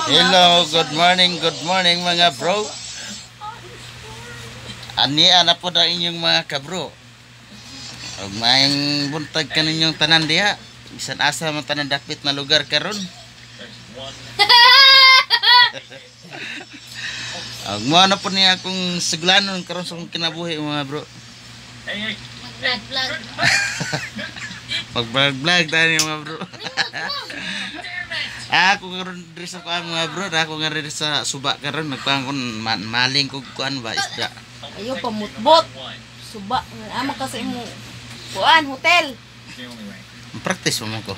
Hello, good morning mga bro. Ani ana po na inyong mga kabro. Ug maayong buntag kaninyong tanan diha. Bisan asa man tanan dapit na lugar karon. Ug mo na po niya akong siglanon karon sa akong kinabuhi mga bro. Mag-vlog tayo mga bro. Ako karon diri sa kuan mga bro, ako nga diri sa suba karon nagkuan kon maling kog kuan ba isda. Ayo pamutbot. Suba ama ka sa imo kuan hotel. Practice mo ko.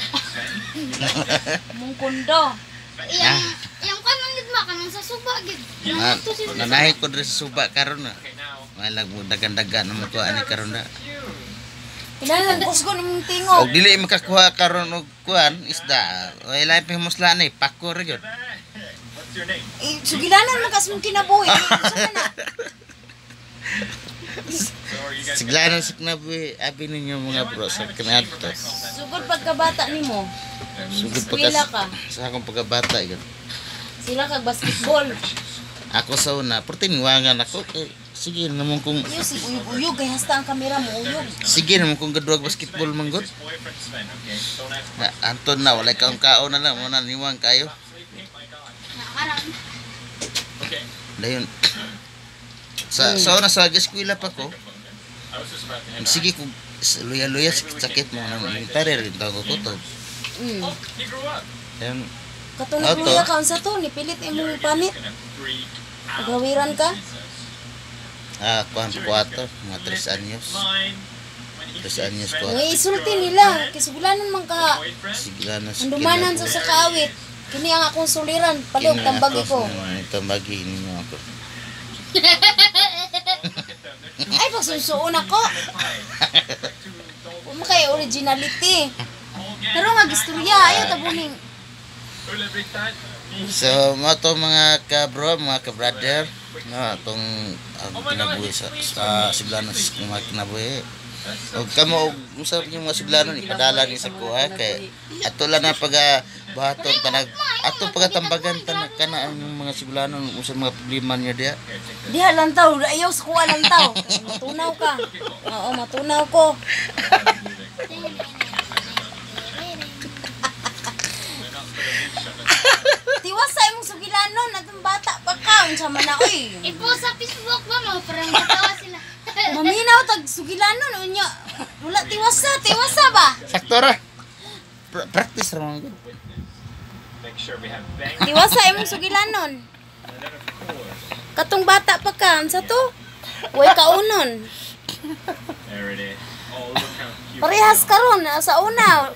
Mong kondo. Yang kanon gid ma kanon sa suba gid. Nanahi ko diri sa suba karon na. Malag mo dagan-dagan mo to ani karon na. Kailangan ko nimong tingog. Og dili makakuha karon og kuan isda. Wala pa musla ni pakor gyud. Sugilanan man kas mong kinabuhi. Siglanan sa kinabuhi abi ninyo mga bro sa kinaadto. Sugod pagkabata nimo. Sugod Eskwela ka. sa akong pagkabata gyud. Sila kag basketball. Ako sa una, pero tiniwangan ako. Sige naman kung... Iyo si uyog-uyog, kaya hasta ang kamera mo uyog. Sige naman kung gadwag basketball manggod. Anton na, wala kaong kaon na lang. Muna niwang kayo. Dayon. Sa una sa eskwela pa ko. Sige kung luya-luya sakit mo. Tari rin tawag ko to. Dayon. Katong nagluya ka sa to, nipilit imong panit. Paghawiran ka? Kuhan 4, mga 3 anyos. 3 anyos ko. Ngay isulti nila, kisugulanan man ka. Siglanan sa Andumanan sa kaawit. Kini ang akong suliran, palog tambagi ko. Tambagi ninyo ako. Ay, pagsusuon ako. Huwag mo kayo originality. Pero nga gistorya, ayaw tabuning. So, mga to mga ka-bro, mga ka-brother, no, itong kinabuhi sa Siblanon mga kinabuhi. O kamo, usap yung mga Siblanon, ipadala ni sa kuha, kay ato lang na pag-bahaton, ato pag-tambagan, ka na ang mga Siblanon, usap mga problema niya diya. Diha lang tao, ayaw sa kuha lang tao. Matunaw ka. Oo, matunaw ko. Tiwasa imong sugilanon atong bata pa ka unsa man na oy. Ipo sa Facebook ba mo parang gatawa sila. Maminaw tag sugilanon unya. Wala tiwasa ba? Sakto ra. Practice ra man. Tiwasa imong sugilanon. Katong bata pa ka unsa to? Way kaunon. Parehas karon sa una.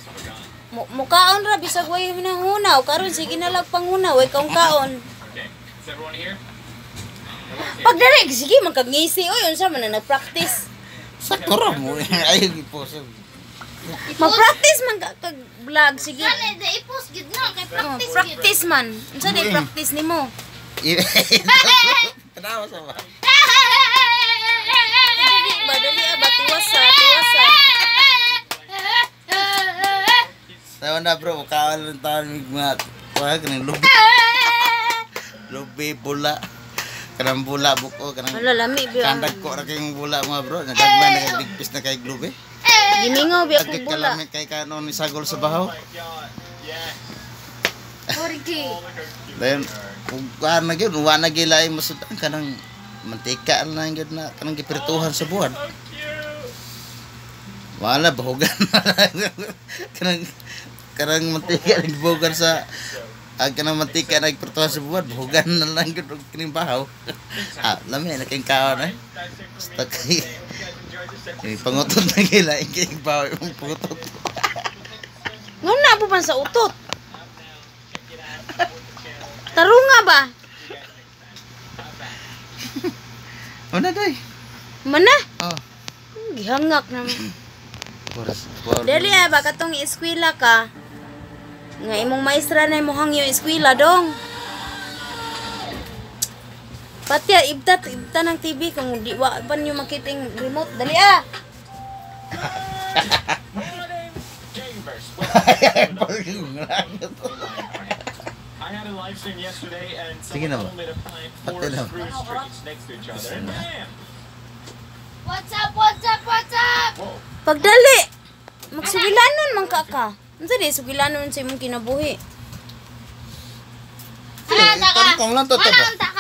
Mukaon ra bisag way hunaw karon sige na lang pangunaw way kaong kaon. Pag dali sige magkangisi oy unsa man na nagpractice. Sakto ra mo ay i-post. Mag-practice man kag vlog sige. Dali de i-post gid na kay practice gid. Practice man. Unsa na practice nimo? Tanaw sa ba? Dali ba tiwasa. Tawa na bro, mukhaan lang tayo mga kuha ka ng lubi. Lubi, bula. Kanang bula buko, kanang Lami biya. kandag ko ra kayong bula mga bro. Nagagman na kay digpis na kay lubi. Gimingaw biya kog Agit bula. kalamit kay kanon ni sagol sa bahaw. Origi. Dayon, kung kuhaan na gyud, wa na gilay masudan kanang mantika lang gyud na kanang gipirtuhan sa buwan. Wala bahugan. kanang mantika nagbugan sa kanang mantika nagpertuhan sa buwan, bahugan na lang gyud og kining bahaw. Lami na kay kaon eh. Basta kay pangutot na gila kay bahaw yung pangutot. Nguna po man sa utot. Tarunga ba? Una day. Mana? Oh. Gihangak naman. Boras. Dali ba katong eskwela ka? Nga imong maestra na imong hangyo eskwela dong. Pati ibta ng TV kung di wa pa niyo makiting remote. Dali had a live stream yesterday and Sige na ba? someone told me to find Pati four na. screw streets next to each other. And bam! What's up, what's up, what's up? Whoa. Pagdali. Magsugilanon man ka. Unsa di sugilanon sa imong kinabuhi? Ano, taka? Tangkong lang to, Ano, ba? taka?